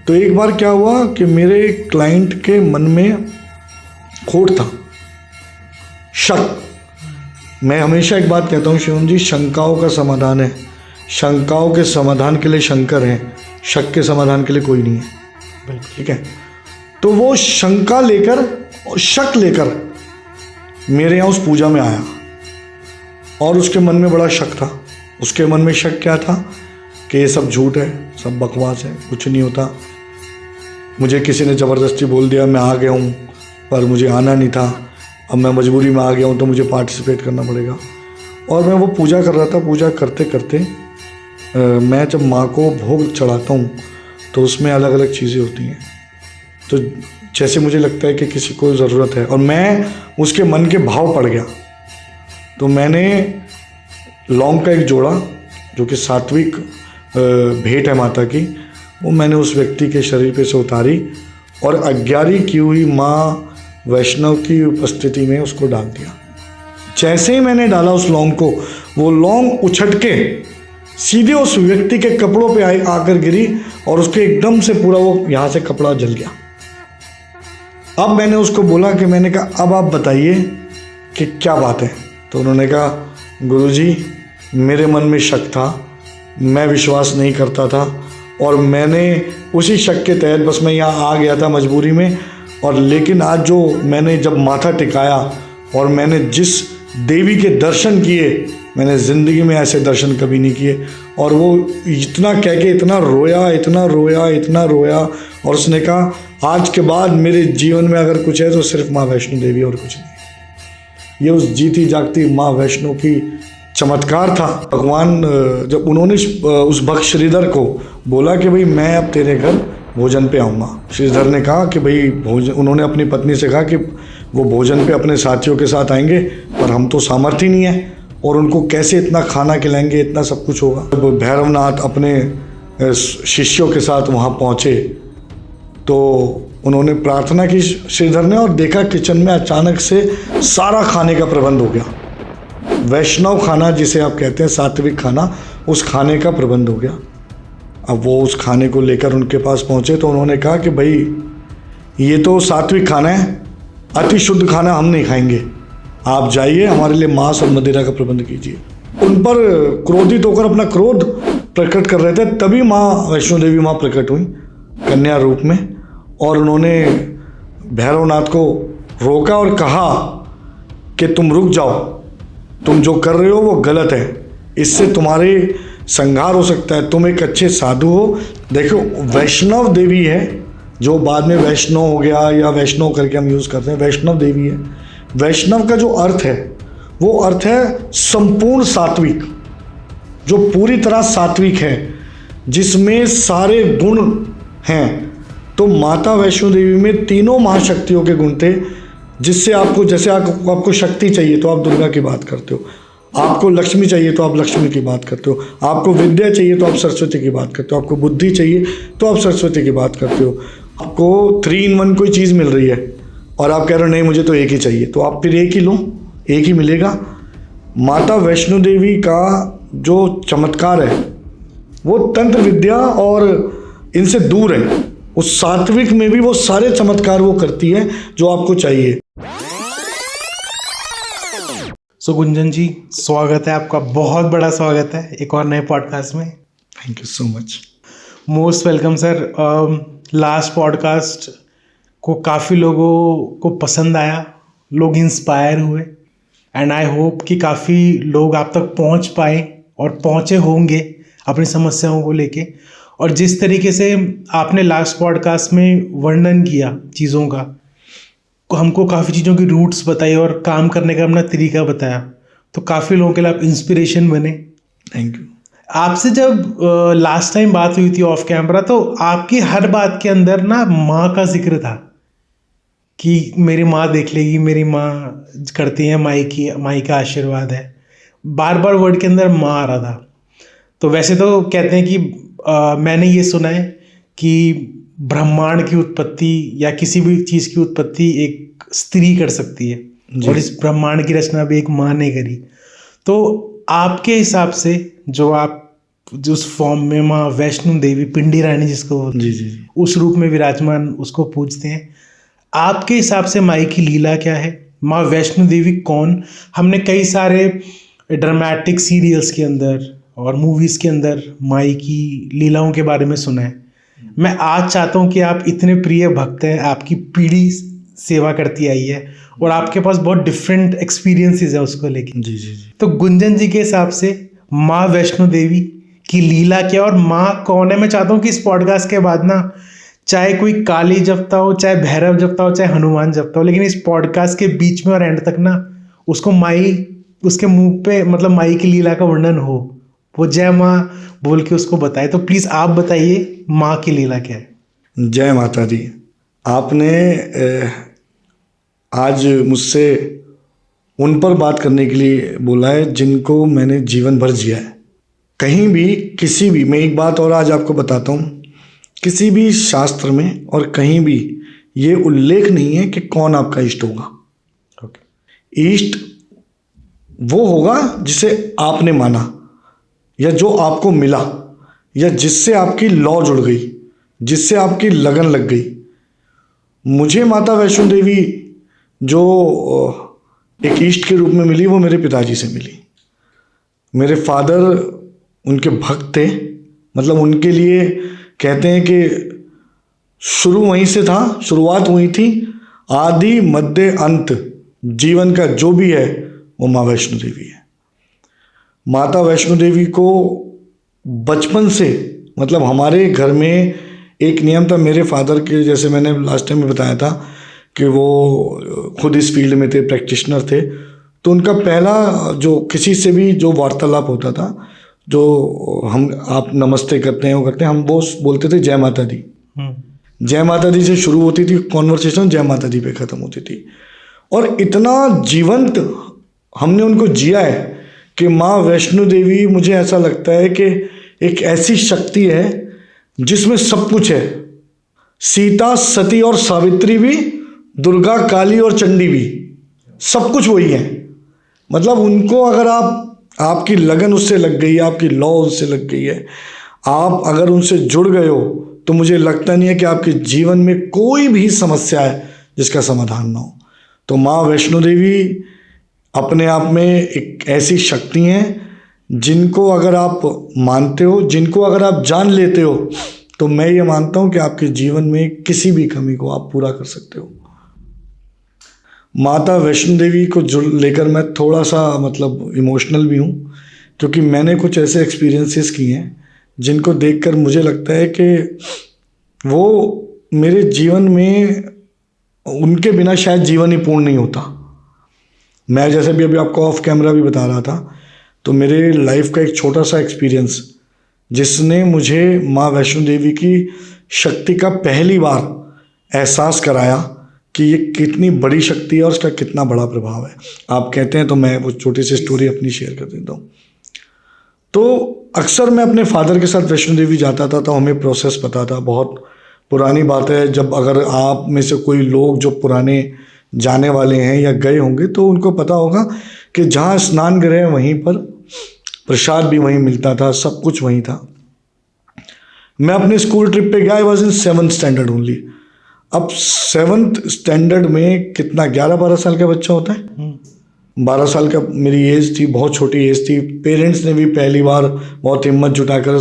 तो एक बार क्या हुआ कि मेरे क्लाइंट के मन में खोट था, शक। मैं हमेशा एक बात कहता हूँ शिवम जी, शंकाओं का समाधान है, शंकाओं के समाधान के लिए शंकर हैं, शक के समाधान के लिए कोई नहीं है। ठीक है, तो वो शंका लेकर और शक लेकर मेरे यहाँ उस पूजा में आया और उसके मन में बड़ा शक था। उसके मन में शक क्या था कि ये सब झूठ है, सब बकवास है, कुछ नहीं होता, मुझे किसी ने ज़बरदस्ती बोल दिया, मैं आ गया हूँ पर मुझे आना नहीं था, अब मैं मजबूरी में आ गया हूँ तो मुझे पार्टिसिपेट करना पड़ेगा। और मैं वो पूजा कर रहा था। पूजा करते करते मैं जब माँ को भोग चढ़ाता हूँ तो उसमें अलग अलग चीज़ें होती हैं, तो जैसे मुझे लगता है कि किसी को ज़रूरत है और मैं उसके मन के भाव पड़ गया, तो मैंने लौंग का एक जोड़ा जो कि सात्विक भेंट है माता की, वो मैंने उस व्यक्ति के शरीर पे से उतारी और अज्ञारी की हुई माँ वैष्णव की उपस्थिति में उसको डाल दिया। जैसे ही मैंने डाला उस लौंग को, वो लौंग उछट के सीधे उस व्यक्ति के कपड़ों पे आकर गिरी और उसके एकदम से पूरा वो यहाँ से कपड़ा जल गया। अब मैंने उसको बोला कि मैंने कहा अब आप बताइए कि क्या बात है। तो उन्होंने कहा गुरुजी, मेरे मन में शक था, मैं विश्वास नहीं करता था और मैंने उसी शक के तहत बस मैं यहाँ आ गया था मजबूरी में, और लेकिन आज जो मैंने जब माथा टिकाया और मैंने जिस देवी के दर्शन किए, मैंने ज़िंदगी में ऐसे दर्शन कभी नहीं किए। और वो इतना कह के इतना रोया, इतना रोया, इतना रोया, और उसने कहा आज के बाद मेरे जीवन में अगर कुछ है तो सिर्फ माँ वैष्णो देवी और कुछ नहीं। ये उस जीती जागती माँ वैष्णो की चमत्कार था। भगवान जब उन्होंने उस भक्त श्रीधर को बोला कि भाई मैं अब तेरे घर भोजन पे आऊँगा, श्रीधर ने कहा कि भाई भोजन, उन्होंने अपनी पत्नी से कहा कि वो भोजन पे अपने साथियों के साथ आएंगे पर हम तो सामर्थ्य नहीं है और उनको कैसे इतना खाना खिलाएंगे, इतना सब कुछ होगा। जब भैरवनाथ अपने शिष्यों के साथ वहाँ पहुँचे तो उन्होंने प्रार्थना की श्रीधर ने, और देखा किचन में अचानक से सारा खाने का प्रबंध हो गया। वैष्णव खाना जिसे आप कहते हैं, सात्विक खाना, उस खाने का प्रबंध हो गया। अब वो उस खाने को लेकर उनके पास पहुँचे तो उन्होंने कहा कि भाई ये तो सात्विक खाना है, अति शुद्ध खाना हम नहीं खाएंगे, आप जाइए हमारे लिए मांस और मदिरा का प्रबंध कीजिए। उन पर क्रोधित होकर अपना क्रोध प्रकट कर रहे थे, तभी माँ वैष्णो देवी माँ प्रकट हुई कन्या रूप में, और उन्होंने भैरवनाथ को रोका और कहा कि तुम रुक जाओ, तुम जो कर रहे हो वो गलत है, इससे तुम्हारे संहार हो सकता है, तुम एक अच्छे साधु हो। देखो वैष्णव देवी है, जो बाद में वैष्णव हो गया या वैष्णव करके हम यूज़ करते हैं, वैष्णव देवी है। वैष्णव का जो अर्थ है वो अर्थ है संपूर्ण सात्विक, जो पूरी तरह सात्विक है, जिसमें सारे गुण हैं। तो माता वैष्णो देवी में तीनों महाशक्तियों के गुण थे, जिससे आपको, जैसे आपको शक्ति चाहिए तो आप दुर्गा की बात करते हो, आपको लक्ष्मी चाहिए तो आप लक्ष्मी की बात करते हो, आपको विद्या चाहिए तो आप सरस्वती की बात करते हो, आपको बुद्धि चाहिए तो आप सरस्वती की बात करते हो। आपको 3 in 1 कोई चीज़ मिल रही है और आप कह रहे हो नहीं मुझे तो एक ही चाहिए, तो आप फिर एक ही लो, एक ही मिलेगा। माता वैष्णो देवी का जो चमत्कार है वो तंत्र विद्या और इनसे दूर है। उस सात्विक में भी वो सारे चमत्कार वो करती है जो आपको चाहिए। सो गुंजन जी, स्वागत है आपका, बहुत बड़ा स्वागत है एक और नए पॉडकास्ट में। Thank you so much. Most welcome sir. Last podcast को काफ़ी लोगों को पसंद आया, लोग इंस्पायर हुए, एंड आई होप कि काफ़ी लोग आप तक पहुंच पाए और पहुंचे होंगे अपनी समस्याओं को लेके। और जिस तरीके से आपने लास्ट पॉडकास्ट में वर्णन किया चीज़ों का, हमको काफ़ी चीज़ों की रूट्स बताई और काम करने का अपना तरीका बताया, तो काफ़ी लोगों के लिए आप इंस्पिरेशन बने। Thank you. आपसे जब लास्ट टाइम बात हुई थी ऑफ कैमरा, तो आपकी हर बात के अंदर ना माँ का जिक्र था कि मेरी माँ देख लेगी, मेरी माँ करती है, माई का आशीर्वाद है, बार बार वर्ड के अंदर माँ आ रहा था। तो वैसे तो कहते हैं कि मैंने ये सुना है कि ब्रह्मांड की उत्पत्ति या किसी भी चीज़ की उत्पत्ति एक स्त्री कर सकती है, और इस ब्रह्मांड की रचना भी एक माँ ने करी। तो आपके हिसाब से जो आप जो उस फॉर्म में माँ वैष्णो देवी, पिंडी रानी जिसको बोलते जी हैं, जी जी। उस रूप में विराजमान उसको पूजते हैं। आपके हिसाब से माई की लीला क्या है? माँ वैष्णो देवी कौन? हमने कई सारे ड्रामेटिक सीरियल्स के अंदर और मूवीज़ के अंदर माई की लीलाओं के बारे में सुना है। मैं आज चाहता हूँ कि आप इतने प्रिय भक्त हैं, आपकी पीढ़ी सेवा करती आई है और आपके पास बहुत डिफरेंट एक्सपीरियंसेस है उसको लेके। जी जी जी। तो गुंजन जी के हिसाब से माँ वैष्णो देवी की लीला क्या और माँ कौन है? मैं चाहता हूँ कि इस पॉडकास्ट के बाद ना, चाहे कोई काली जपता हो, चाहे भैरव जपता हो, चाहे हनुमान जपता हो, लेकिन इस पॉडकास्ट के बीच में और एंड तक ना उसको माई, उसके मुंह पे मतलब माई की लीला का वर्णन हो, वो जय माँ बोल के उसको बताए। तो प्लीज़ आप बताइए माँ की लीला क्या है? जय माता दी। आपने आज मुझसे उन पर बात करने के लिए बोला है जिनको मैंने जीवन भर जिया है। कहीं भी किसी भी, मैं एक बात और आज आपको बताता हूँ, किसी भी शास्त्र में और कहीं भी ये उल्लेख नहीं है कि कौन आपका इष्ट होगा। इष्ट वो होगा जिसे आपने माना या जो आपको मिला या जिससे आपकी लौ जुड़ गई, जिससे आपकी लगन लग गई। मुझे माता वैष्णो देवी जो एक इष्ट के रूप में मिली वो मेरे पिताजी से मिली। मेरे फादर उनके भक्त थे, मतलब उनके लिए कहते हैं कि शुरू वहीं से था, शुरुआत वहीं थी। आदि मध्य अंत जीवन का जो भी है वो माँ वैष्णो देवी है। माता वैष्णो देवी को बचपन से, मतलब हमारे घर में एक नियम था मेरे फादर के, जैसे मैंने लास्ट टाइम में बताया था कि वो खुद इस फील्ड में थे, प्रैक्टिशनर थे। तो उनका पहला जो किसी से भी जो वार्तालाप होता था, जो हम आप नमस्ते करते हैं वो करते हैं, हम वो बोलते थे जय माता दी। जय माता दी से शुरू होती थी कॉन्वर्सेशन, जय माता दी पे ख़त्म होती थी। और इतना जीवंत हमने उनको जिया है कि माँ वैष्णो देवी, मुझे ऐसा लगता है कि एक ऐसी शक्ति है जिसमें सब कुछ है। सीता, सती और सावित्री भी, दुर्गा, काली और चंडी भी, सब कुछ वही है। मतलब उनको अगर आपकी लगन उससे लग गई है, आपकी लौ उससे लग गई है, आप अगर उनसे जुड़ गए हो, तो मुझे लगता नहीं है कि आपके जीवन में कोई भी समस्या है जिसका समाधान ना हो। तो माँ वैष्णो देवी अपने आप में एक ऐसी शक्ति हैं जिनको अगर आप मानते हो, जिनको अगर आप जान लेते हो, तो मैं ये मानता हूँ कि आपके जीवन में किसी भी कमी को आप पूरा कर सकते हो। माता वैष्णो देवी को लेकर मैं थोड़ा सा मतलब इमोशनल भी हूँ, क्योंकि मैंने कुछ ऐसे एक्सपीरियंसेस किए हैं जिनको देखकर मुझे लगता है कि वो मेरे जीवन में, उनके बिना शायद जीवन ही पूर्ण नहीं होता। मैं जैसे भी अभी आपको ऑफ कैमरा भी बता रहा था, तो मेरे लाइफ का एक छोटा सा एक्सपीरियंस जिसने मुझे माँ वैष्णो देवी की शक्ति का पहली बार एहसास कराया कि ये कितनी बड़ी शक्ति है और उसका कितना बड़ा प्रभाव है। आप कहते हैं तो मैं वो छोटी सी स्टोरी अपनी शेयर कर देता हूँ। तो अक्सर मैं अपने फादर के साथ वैष्णो देवी जाता था, तो हमें प्रोसेस पता था। बहुत पुरानी बात है, जब अगर आप में से कोई लोग जो पुराने जाने वाले हैं या गए होंगे तो उनको पता होगा कि जहाँ स्नान गृह है वहीं पर प्रसाद भी वहीं मिलता था, सब कुछ वहीं था। मैं अपने स्कूल ट्रिप पे गया, I was in 7th standard only. अब 7th स्टैंडर्ड में कितना 11-12 साल का बच्चा होता है, 12 साल का मेरी एज थी, बहुत छोटी एज थी। पेरेंट्स ने भी पहली बार बहुत हिम्मत जुटाकर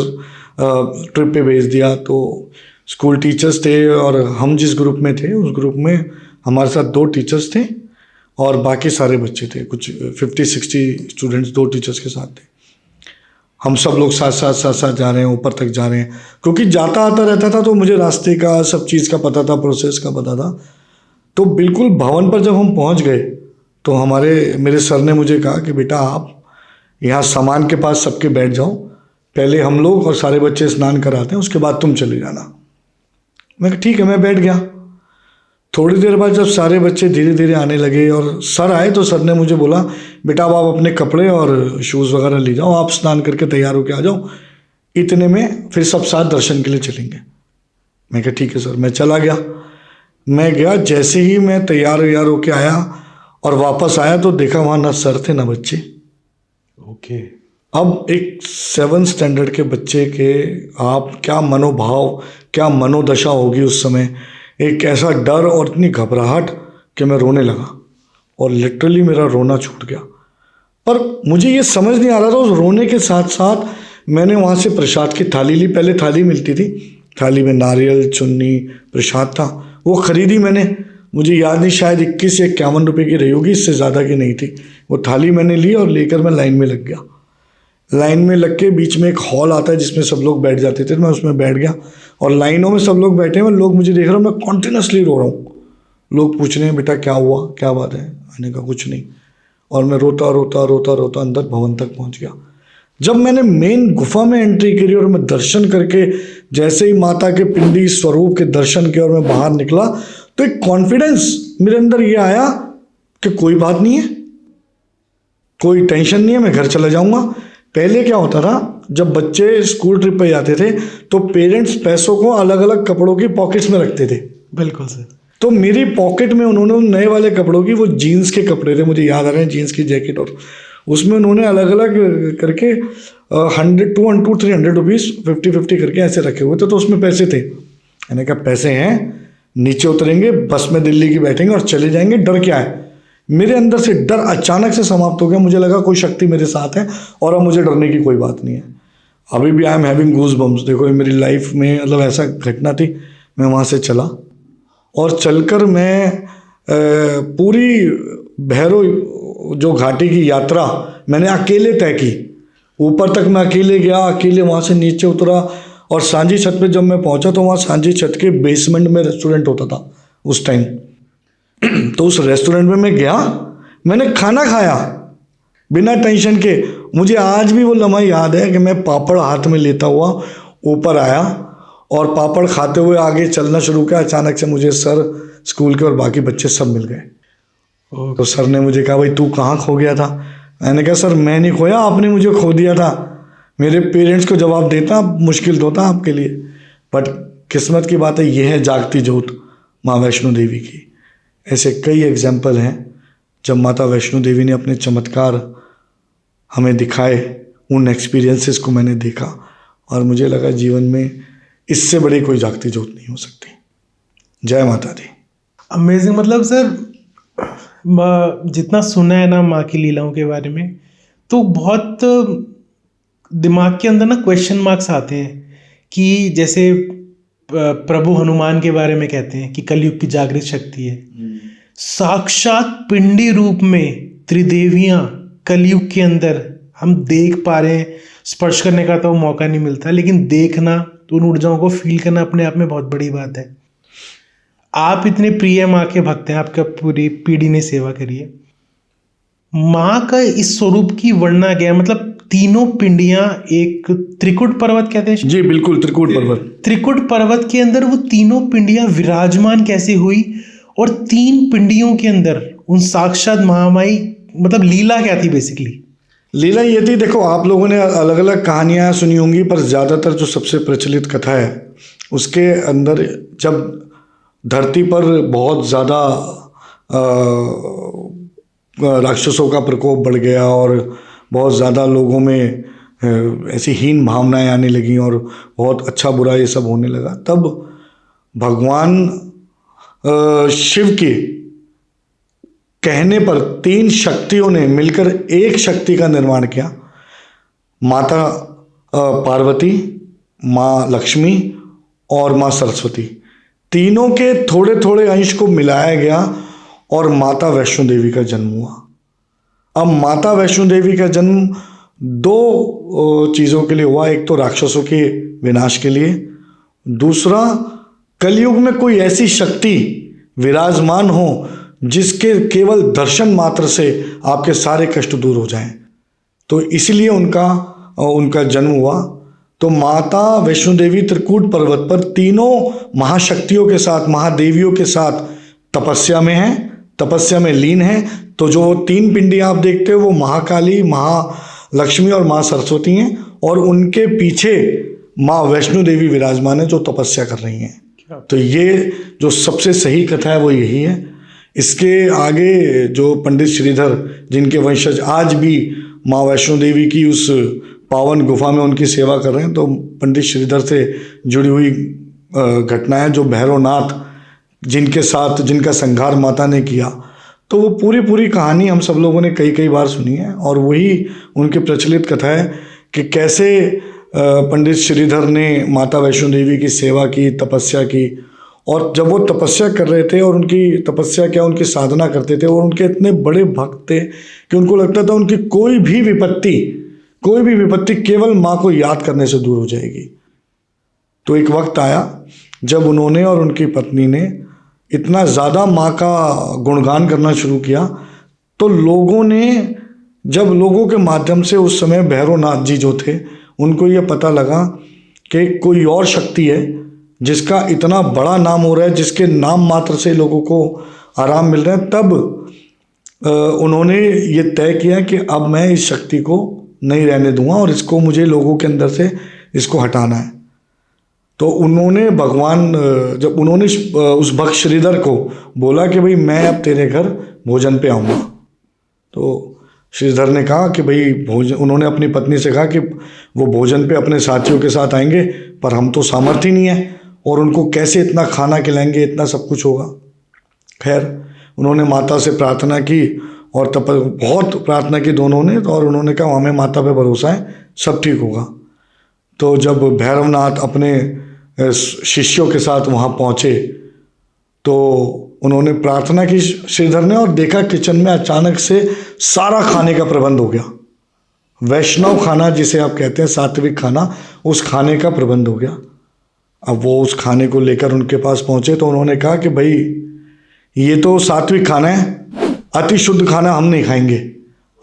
ट्रिप पे भेज दिया। तो स्कूल टीचर्स थे और हम जिस ग्रुप में थे उस ग्रुप में हमारे साथ 2 टीचर्स थे और बाकी सारे बच्चे थे, कुछ 50-60 स्टूडेंट्स 2 टीचर्स के साथ थे। हम सब लोग साथ जा रहे हैं, ऊपर तक जा रहे हैं, क्योंकि जाता आता रहता था तो मुझे रास्ते का, सब चीज़ का पता था, प्रोसेस का पता था। तो बिल्कुल भवन पर जब हम पहुंच गए तो मेरे सर ने मुझे कहा कि बेटा आप यहाँ सामान के पास सबके बैठ जाओ, पहले हम लोग और सारे बच्चे स्नान कराते हैं, उसके बाद तुम चले जाना। मैं कहा ठीक है, मैं बैठ गया। थोड़ी देर बाद जब सारे बच्चे धीरे धीरे आने लगे और सर आए तो सर ने मुझे बोला बेटा अब आप अपने कपड़े और शूज़ वगैरह ले जाओ, आप स्नान करके तैयार होके आ जाओ, इतने में फिर सब साथ दर्शन के लिए चलेंगे। मैं कहा ठीक है सर। मैं चला गया। मैं गया, जैसे ही मैं तैयार होके आया और वापस आया तो देखा वहाँ ना सर थे ना बच्चे। ओके। अब एक 7th स्टैंडर्ड के बच्चे के आप क्या मनोभाव, क्या मनोदशा होगी उस समय, एक ऐसा डर और इतनी घबराहट कि मैं रोने लगा और लिटरली मेरा रोना छूट गया। पर मुझे ये समझ नहीं आ रहा था, उस रोने के साथ साथ मैंने वहाँ से प्रसाद की थाली ली। पहले थाली मिलती थी, थाली में नारियल, चुन्नी, प्रसाद था, वो ख़रीदी मैंने। मुझे याद नहीं, शायद 21 या 51 रुपये की रही होगी, इससे ज़्यादा की नहीं थी। वो थाली मैंने ली और लेकर मैं लाइन में लग गया। लाइन में लग के बीच में एक हॉल आता है जिसमें सब लोग बैठ जाते थे, मैं उसमें बैठ गया और लाइनों में सब लोग बैठे हैं, लोग मुझे देख रहे हैं, मैं कॉन्टिन्यूसली रो रहा हूँ। लोग पूछ रहे हैं बेटा क्या हुआ, क्या बात है, मैंने कहा कुछ नहीं। और मैं रोता रोता रोता रोता अंदर भवन तक पहुँच गया। जब मैंने मेन गुफा में एंट्री करी और मैं दर्शन करके जैसे ही माता के पिंडी स्वरूप के दर्शन किए और मैं बाहर निकला, तो एक कॉन्फिडेंस मेरे अंदर ये आया कि कोई बात नहीं है, कोई टेंशन नहीं है, मैं घर चला जाऊंगा। पहले क्या होता था, जब बच्चे स्कूल ट्रिप पे जाते थे तो पेरेंट्स पैसों को अलग अलग कपड़ों की पॉकेट्स में रखते थे। बिल्कुल सर। तो मेरी पॉकेट में उन्होंने नए वाले कपड़ों की, वो जीन्स के कपड़े थे, मुझे याद आ रहे हैं, जीन्स की जैकेट, और उसमें उन्होंने अलग अलग करके 100, 200, 300 रुपीज़ 50-50 करके ऐसे रखे हुए थे। तो उसमें पैसे थे। मैंने कहा पैसे हैं, नीचे उतरेंगे, बस में दिल्ली की बैठेंगे और चले जाएंगे, डर क्या है। मेरे अंदर से डर अचानक से समाप्त हो गया। मुझे लगा कोई शक्ति मेरे साथ है और अब मुझे डरने की कोई बात नहीं है। अभी भी I am having goosebumps. देखो ये मेरी लाइफ में मतलब ऐसा घटना थी। मैं वहाँ से चला और चलकर मैं पूरी भैरव जो घाटी की यात्रा मैंने अकेले तय की। ऊपर तक मैं अकेले गया, अकेले वहाँ से नीचे उतरा और सांझी छत पे जब मैं पहुँचा तो वहाँ सांझी छत के बेसमेंट में रेस्टोरेंट होता था उस टाइम। तो उस रेस्टोरेंट में मैं गया, मैंने खाना खाया बिना टेंशन के। मुझे आज भी वो लम्हा याद है कि मैं पापड़ हाथ में लेता हुआ ऊपर आया और पापड़ खाते हुए आगे चलना शुरू किया। अचानक से मुझे सर, स्कूल के और बाकी बच्चे सब मिल गए। तो सर ने मुझे कहा भाई तू कहाँ खो गया था। मैंने कहा सर मैं नहीं खोया, आपने मुझे खो दिया था। मेरे पेरेंट्स को जवाब देता मुश्किल तो था आपके लिए, बट किस्मत की बात है, ये है जागती ज्योत माँ वैष्णो देवी की। ऐसे कई एग्जाम्पल हैं जब माता वैष्णो देवी ने अपने चमत्कार हमें दिखाए। उन एक्सपीरियंसेस को मैंने देखा और मुझे लगा जीवन में इससे बड़ी कोई जागती ज्योत नहीं हो सकती। जय माता दी। अमेजिंग। मतलब सर जितना सुना है ना माँ की लीलाओं के बारे में, तो बहुत दिमाग के अंदर ना क्वेश्चन मार्क्स आते हैं कि जैसे प्रभु हनुमान के बारे में कहते हैं कि कलयुग की जागृत शक्ति है। साक्षात पिंडी रूप में त्रिदेवियां कलयुग के अंदर हम देख पा रहे हैं। स्पर्श करने का तो मौका नहीं मिलता, लेकिन देखना, तो उन ऊर्जाओं को फील करना अपने आप में बहुत बड़ी बात है। आप इतने प्रिय माँ के भक्त हैं, आपका पूरी पीढ़ी ने सेवा करी है। माँ का इस स्वरूप की वर्णना क्या है? मतलब तीनों पिंडियां एक त्रिकुट पर्वत कहते हैं। जी बिल्कुल, त्रिकुट पर्वत। त्रिकुट पर्वत के अंदर वो तीनों पिंडियां विराजमान कैसे हुई, और 3 पिंडियों के अंदर उन साक्षात महामाई, मतलब लीला क्या थी बेसिकली? लीला ये थी, देखो आप लोगों ने अलग अलग कहानियाँ सुनी होंगी, पर ज़्यादातर जो सबसे प्रचलित कथा है उसके अंदर जब धरती पर बहुत ज़्यादा राक्षसों का प्रकोप बढ़ गया और बहुत ज़्यादा लोगों में ऐसी हीन भावनाएं आने लगीं और बहुत अच्छा बुरा ये सब होने लगा, तब भगवान शिव के कहने पर 3 शक्तियों ने मिलकर एक शक्ति का निर्माण किया। माता पार्वती, माँ लक्ष्मी और माँ सरस्वती, तीनों के थोड़े थोड़े अंश को मिलाया गया और माता वैष्णो देवी का जन्म हुआ। अब माता वैष्णो देवी का जन्म 2 चीज़ों के लिए हुआ। एक तो राक्षसों के विनाश के लिए, दूसरा कलयुग में कोई ऐसी शक्ति विराजमान हो जिसके केवल दर्शन मात्र से आपके सारे कष्ट दूर हो जाएं, तो इसलिए उनका जन्म हुआ। तो माता वैष्णो देवी त्रिकूट पर्वत पर तीनों महाशक्तियों के साथ, महादेवियों के साथ तपस्या में हैं, तपस्या में लीन हैं। तो जो 3 पिंडियाँ आप देखते हो वो महाकाली, महालक्ष्मी और माँ सरस्वती हैं, और उनके पीछे माँ वैष्णो देवी विराजमान है जो तपस्या कर रही हैं। तो ये जो सबसे सही कथा है वो यही है। इसके आगे जो पंडित श्रीधर, जिनके वंशज आज भी माँ वैष्णो देवी की उस पावन गुफा में उनकी सेवा कर रहे हैं, तो पंडित श्रीधर से जुड़ी हुई घटनाएं, जो भैरवनाथ जिनके साथ जिनका संहार माता ने किया, तो वो पूरी कहानी हम सब लोगों ने कई बार सुनी है। और वही उनकी प्रचलित कथा है कि कैसे पंडित श्रीधर ने माता वैष्णो देवी की सेवा की, तपस्या की, और जब वो तपस्या कर रहे थे और उनकी तपस्या क्या, उनकी साधना करते थे, और उनके इतने बड़े भक्त थे कि उनको लगता था उनकी कोई भी विपत्ति केवल माँ को याद करने से दूर हो जाएगी। तो एक वक्त आया जब उन्होंने और उनकी पत्नी ने इतना ज़्यादा माँ का गुणगान करना शुरू किया, तो जब लोगों के माध्यम से उस समय भैरवनाथ जी जो थे, उनको ये पता लगा कि कोई और शक्ति है जिसका इतना बड़ा नाम हो रहा है, जिसके नाम मात्र से लोगों को आराम मिल रहा है, तब उन्होंने ये तय किया कि अब मैं इस शक्ति को नहीं रहने दूंगा और इसको मुझे लोगों के अंदर से इसको हटाना है। तो उन्होंने जब उन्होंने उस भक्त श्रीधर को बोला कि भाई मैं अब तेरे घर भोजन पे आऊँगा, तो श्रीधर ने कहा कि भाई उन्होंने अपनी पत्नी से कहा कि वो भोजन पे अपने साथियों के साथ आएंगे, पर हम तो सामर्थ्य नहीं है और उनको कैसे इतना खाना खिलाएंगे, इतना सब कुछ होगा। खैर उन्होंने माता से प्रार्थना की और बहुत प्रार्थना की दोनों ने, और उन्होंने कहा हमें माता पे भरोसा है, सब ठीक होगा। तो जब भैरवनाथ अपने शिष्यों के साथ वहाँ पहुँचे तो उन्होंने प्रार्थना की श्रीधर ने, और देखा किचन में अचानक से सारा खाने का प्रबंध हो गया। वैष्णव खाना जिसे आप कहते हैं, सात्विक खाना, उस खाने का प्रबंध हो गया। अब वो उस खाने को लेकर उनके पास पहुँचे तो उन्होंने कहा कि भाई ये तो सात्विक खाना है, अति शुद्ध खाना हम नहीं खाएंगे,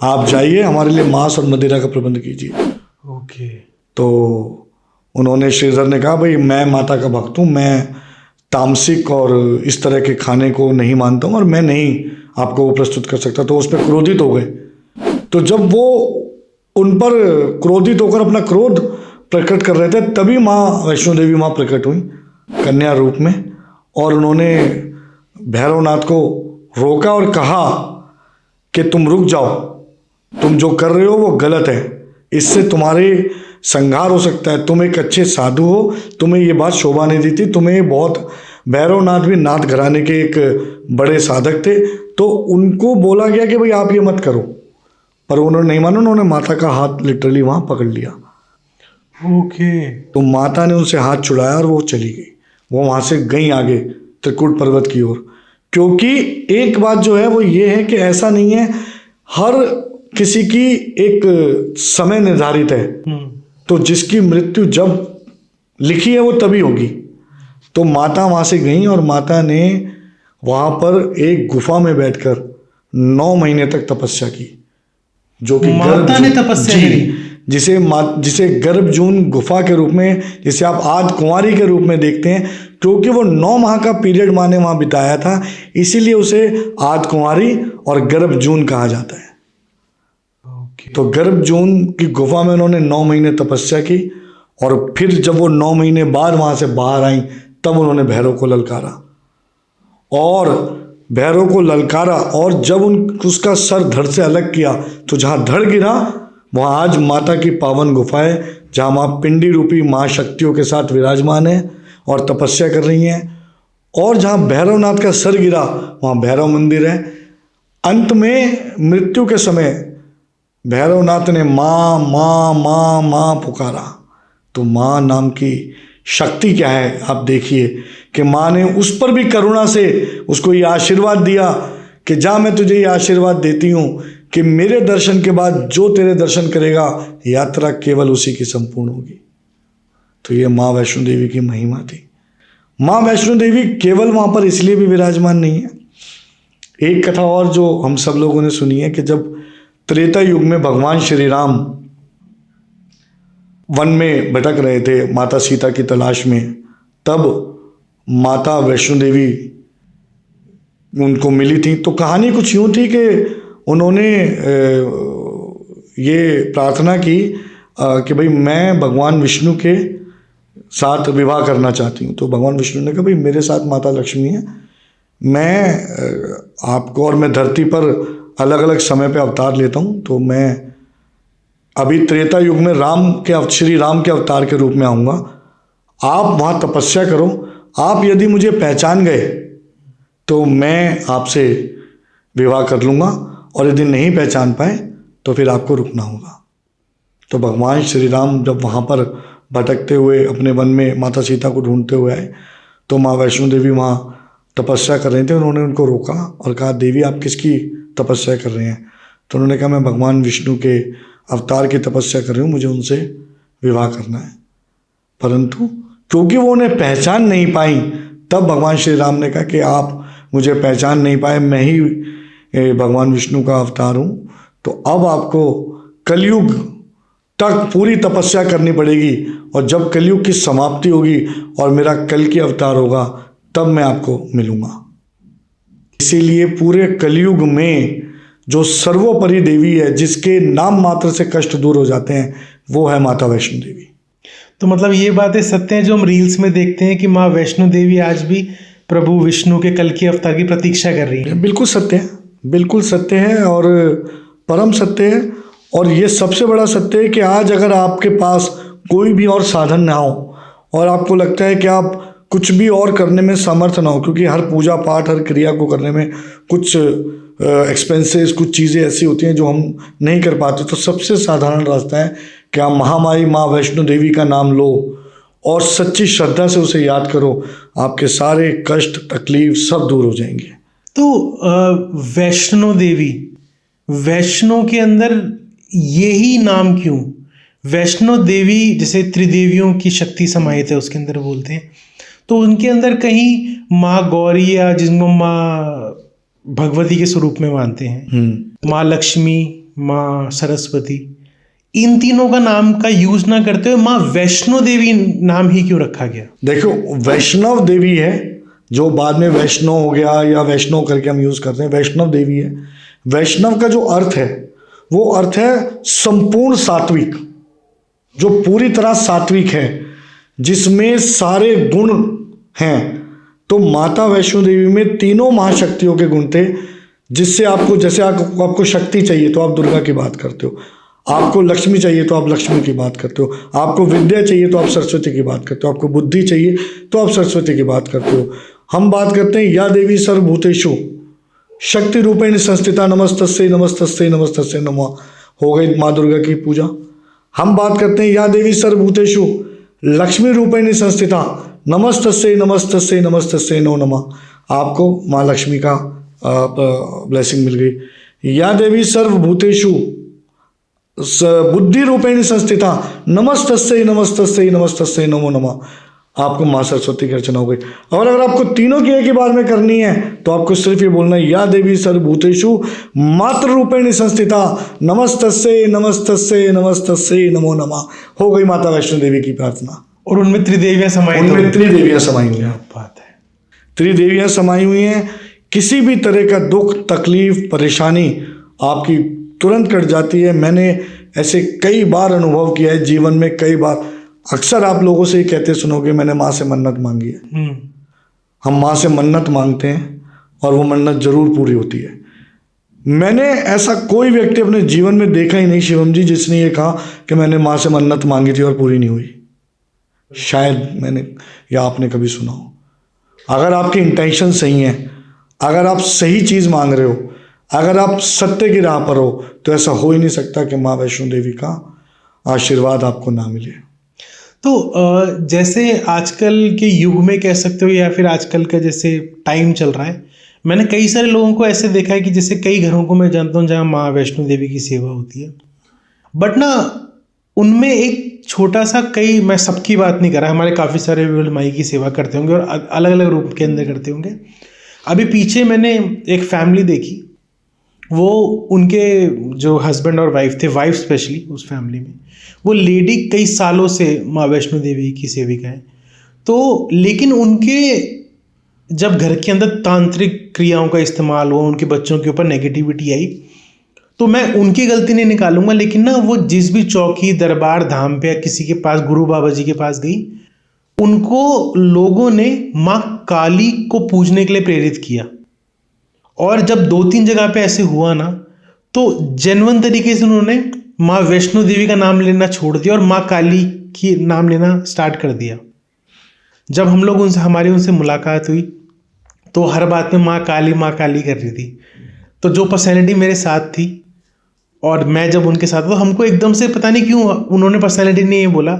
आप जाइए हमारे लिए मांस और मदिरा का प्रबंध कीजिए। ओके। तो उन्होंने श्रीधर ने कहा भाई मैं माता का भक्त हूँ, मैं तामसिक और इस तरह के खाने को नहीं मानता हूँ और मैं नहीं आपको वो प्रस्तुत कर सकता। तो उस पर क्रोधित हो गए। तो जब वो उन पर क्रोधित होकर अपना क्रोध प्रकट कर रहे थे, तभी माँ वैष्णो देवी माँ प्रकट हुई कन्या रूप में, और उन्होंने भैरवनाथ को रोका और कहा कि तुम रुक जाओ, तुम जो कर रहे हो वो गलत है, इससे तुम्हारे संहार हो सकता है। तुम एक अच्छे साधु हो, तुम्हें ये बात शोभा नहीं देती, तुम्हें बहुत, भैरवनाथ भी नाथ घराने के एक बड़े साधक थे, तो उनको बोला गया कि भाई आप ये मत करो, पर उन्होंने नहीं माना, उन्होंने माता का हाथ लिटरली वहाँ पकड़ लिया। ओके। तो माता ने उनसे हाथ छुड़ाया और वो चली गई, वो वहाँ से गई आगे त्रिकुट पर्वत की ओर। क्योंकि एक बात जो है वो ये है कि ऐसा नहीं है, हर किसी की एक समय निर्धारित है, तो जिसकी मृत्यु जब लिखी है वो तभी होगी। तो माता वहाँ से गई और माता ने वहाँ पर एक गुफा में बैठकर 9 महीने तक तपस्या की, जो कि माता ने तपस्या की, जिसे गर्भजून गुफा के रूप में, जिसे आप आद कुंवारी के रूप में देखते हैं, क्योंकि वो 9 माह का पीरियड माँ ने वहाँ बिताया था, इसीलिए उसे आद कुंवारी और गर्भजून कहा जाता है। तो गर्भजून की गुफा में उन्होंने 9 महीने तपस्या की, और फिर जब वो 9 महीने बाद वहाँ से बाहर आई, तब उन्होंने भैरव को ललकारा, और जब उसका सर धड़ से अलग किया तो जहाँ धड़ गिरा वहाँ आज माता की पावन गुफा है, जहाँ माँ पिंडी रूपी माँ शक्तियों के साथ विराजमान है और तपस्या कर रही हैं, और जहाँ भैरवनाथ का सर गिरा वहाँ भैरव मंदिर है। अंत में मृत्यु के समय भैरवनाथ ने माँ माँ माँ माँ पुकारा। तो माँ नाम की शक्ति क्या है आप देखिए, कि माँ ने उस पर भी करुणा से उसको ये आशीर्वाद दिया कि जा, मैं तुझे ये आशीर्वाद देती हूँ कि मेरे दर्शन के बाद जो तेरे दर्शन करेगा, यात्रा केवल उसी की संपूर्ण होगी। तो ये माँ वैष्णो देवी की महिमा थी। माँ वैष्णो देवी केवल वहाँ पर इसलिए भी विराजमान नहीं है। एक कथा और जो हम सब लोगों ने सुनी है कि जब त्रेता युग में भगवान श्री राम वन में भटक रहे थे माता सीता की तलाश में, तब माता वैष्णो देवी उनको मिली थी। तो कहानी कुछ यूँ थी कि उन्होंने ये प्रार्थना की कि भाई मैं भगवान विष्णु के साथ विवाह करना चाहती हूँ। तो भगवान विष्णु ने कहा भाई मेरे साथ माता लक्ष्मी है, मैं आपको, और मैं धरती पर अलग अलग समय पे अवतार लेता हूँ, तो मैं अभी त्रेता युग में श्री राम के अवतार के रूप में आऊँगा। आप वहाँ तपस्या करो। आप यदि मुझे पहचान गए तो मैं आपसे विवाह कर लूँगा, और यदि नहीं पहचान पाए तो फिर आपको रुकना होगा। तो भगवान श्री राम जब वहाँ पर भटकते हुए अपने वन में माता सीता को ढूंढते हुए आए, तो माँ वैष्णो देवी वहाँ तपस्या कर रहे थे। उन्होंने उनको रोका और कहा, देवी आप किसकी तपस्या कर रहे हैं? तो उन्होंने कहा, मैं भगवान विष्णु के अवतार की तपस्या कर रही हूँ, मुझे उनसे विवाह करना है। परंतु क्योंकि वो उन्हें पहचान नहीं पाई, तब भगवान श्री राम ने कहा कि आप मुझे पहचान नहीं पाए, मैं ही भगवान विष्णु का अवतार हूँ, तो अब आपको कलयुग तक पूरी तपस्या करनी पड़ेगी, और जब कलयुग की समाप्ति होगी और मेरा कल की अवतार होगा, तब मैं आपको मिलूँगा। इसीलिए पूरे कलयुग में जो सर्वोपरि देवी है, जिसके नाम मात्र से कष्ट दूर हो जाते हैं, वो है माता वैष्णो देवी। तो मतलब ये बातें सत्य हैं जो हम रील्स में देखते हैं कि माँ वैष्णो देवी आज भी प्रभु विष्णु के कल की अवतार की प्रतीक्षा कर रही है। बिल्कुल सत्य है, बिल्कुल सत्य है और परम सत्य है। और ये सबसे बड़ा सत्य है कि आज अगर आपके पास कोई भी और साधन ना हो और आपको लगता है कि आप कुछ भी और करने में समर्थ ना हो, क्योंकि हर पूजा पाठ, हर क्रिया को करने में कुछ एक्सपेंसेस, कुछ चीज़ें ऐसी होती हैं जो हम नहीं कर पाते, तो सबसे साधारण रास्ता है कि आप महामाई माँ वैष्णो देवी का नाम लो और सच्ची श्रद्धा से उसे याद करो। आपके सारे कष्ट, तकलीफ सब दूर हो जाएंगे। तो वैष्णो देवी, वैष्णो के अंदर यही नाम क्यों? वैष्णो देवी जैसे त्रिदेवियों की शक्ति समाहित है उसके अंदर बोलते हैं, तो उनके अंदर कहीं माँ गौरी या जिनको माँ भगवती के स्वरूप में मानते हैं, माँ लक्ष्मी, माँ सरस्वती, इन तीनों का नाम का यूज ना करते हुए माँ वैष्णो देवी नाम ही क्यों रखा गया? देखो, वैष्णव देवी है जो बाद में वैष्णव हो गया या वैष्णव करके हम यूज करते हैं, वैष्णव देवी है। वैष्णव का जो अर्थ है वो अर्थ है संपूर्ण सात्विक, जो पूरी तरह सात्विक है, जिसमें सारे गुण हैं। तो माता वैष्णो देवी में तीनों महाशक्तियों के गुण थे, जिससे आपको, जैसे आपको शक्ति चाहिए तो आप दुर्गा की बात करते हो, आपको लक्ष्मी चाहिए तो आप लक्ष्मी की बात करते हो, आपको विद्या चाहिए तो आप सरस्वती की बात करते हो, आपको बुद्धि चाहिए तो आप सरस्वती की बात करते हो। हम बात करते हैं या देवी सर्वभूतेषु शक्ति रूपेण संस्थिता नमस्तस्यै नमस्तस्यै नमस्तस्यै नमः, हो गई माँ दुर्गा की पूजा। हम बात करते हैं या देवी सर्वभूतेषु लक्ष्मी रूपेण संस्थिता नमस्तस्यै नमस्तस्यै नमस्तस्यै नमो नमः, आपको माँ लक्ष्मी का ब्लेसिंग मिल गई। या देवी सर्वभूतेषु बुद्धि रूपेण संस्थिता नमस्तस्यै नमस्तस्यै नमस्तस्यै नमो नमः, आपको माँ सरस्वती की अर्चना हो गई। और अगर आपको तीनों की एक ही बार में करनी है तो आपको सिर्फ ये बोलना है या देवी सर्वभूतेषु मातृ रूपेण संस्थिता नमस्तस्यै नमस्तस्यै नमस्तस्यै नमो नमः, हो गई माता वैष्णो देवी की प्रार्थना। और उनमें त्रिदेवियां समाई, उनमें त्रिदेवियां समाई हुई हैं। बात है, त्रिदेवियां समाई हुई हैं। किसी भी तरह का दुख, तकलीफ, परेशानी आपकी तुरंत कट जाती है। मैंने ऐसे कई बार अनुभव किया है जीवन में, कई बार। अक्सर आप लोगों से ही कहते सुनोगे मैंने माँ से मन्नत मांगी है। हम माँ से मन्नत मांगते हैं और वो मन्नत जरूर पूरी होती है। मैंने ऐसा कोई व्यक्ति अपने जीवन में देखा ही नहीं शिवम जी जिसने ये कहा कि मैंने माँ से मन्नत मांगी थी और पूरी नहीं हुई। शायद मैंने या आपने कभी सुना हो। अगर आपकी इंटेंशन सही है, अगर आप सही चीज़ मांग रहे हो, अगर आप सत्य की राह पर हो, तो ऐसा हो ही नहीं सकता कि माँ वैष्णो देवी का आशीर्वाद आपको ना मिले। तो जैसे आजकल के युग में कह सकते हो या फिर आजकल का जैसे टाइम चल रहा है, मैंने कई सारे लोगों को ऐसे देखा है कि जैसे कई घरों को मैं जानता हूँ जहाँ माँ वैष्णो देवी की सेवा होती है, बट ना उनमें एक छोटा सा, कई, मैं सबकी बात नहीं कर रहा, हमारे काफ़ी सारे माई की सेवा करते होंगे और अलग अलग रूप के अंदर करते होंगे। अभी पीछे मैंने एक फैमिली देखी, वो उनके जो हस्बैंड और वाइफ थे, वाइफ स्पेशली उस फैमिली में, वो लेडी कई सालों से माँ वैष्णो देवी की सेविका है। तो लेकिन उनके जब घर के अंदर तांत्रिक क्रियाओं का इस्तेमाल हुआ, उनके बच्चों के ऊपर नेगेटिविटी आई, तो मैं उनकी गलती नहीं निकालूंगा, लेकिन ना वो जिस भी चौकी, दरबार, धाम पे या किसी के पास, गुरु बाबा जी के पास गई, उनको लोगों ने माँ काली को पूजने के लिए प्रेरित किया। और जब 2-3 जगह पे ऐसे हुआ ना, तो जेन्युइन तरीके से उन्होंने माँ वैष्णो देवी का नाम लेना छोड़ दिया और माँ काली की नाम लेना स्टार्ट कर दिया। जब हम लोग हमारी उनसे मुलाकात हुई तो हर बात में माँ काली कर रही थी। तो जो पर्सनैलिटी मेरे साथ थी और मैं जब उनके साथ था तो हमको एकदम से पता नहीं क्यों उन्होंने पर्सनैलिटी ने ये बोला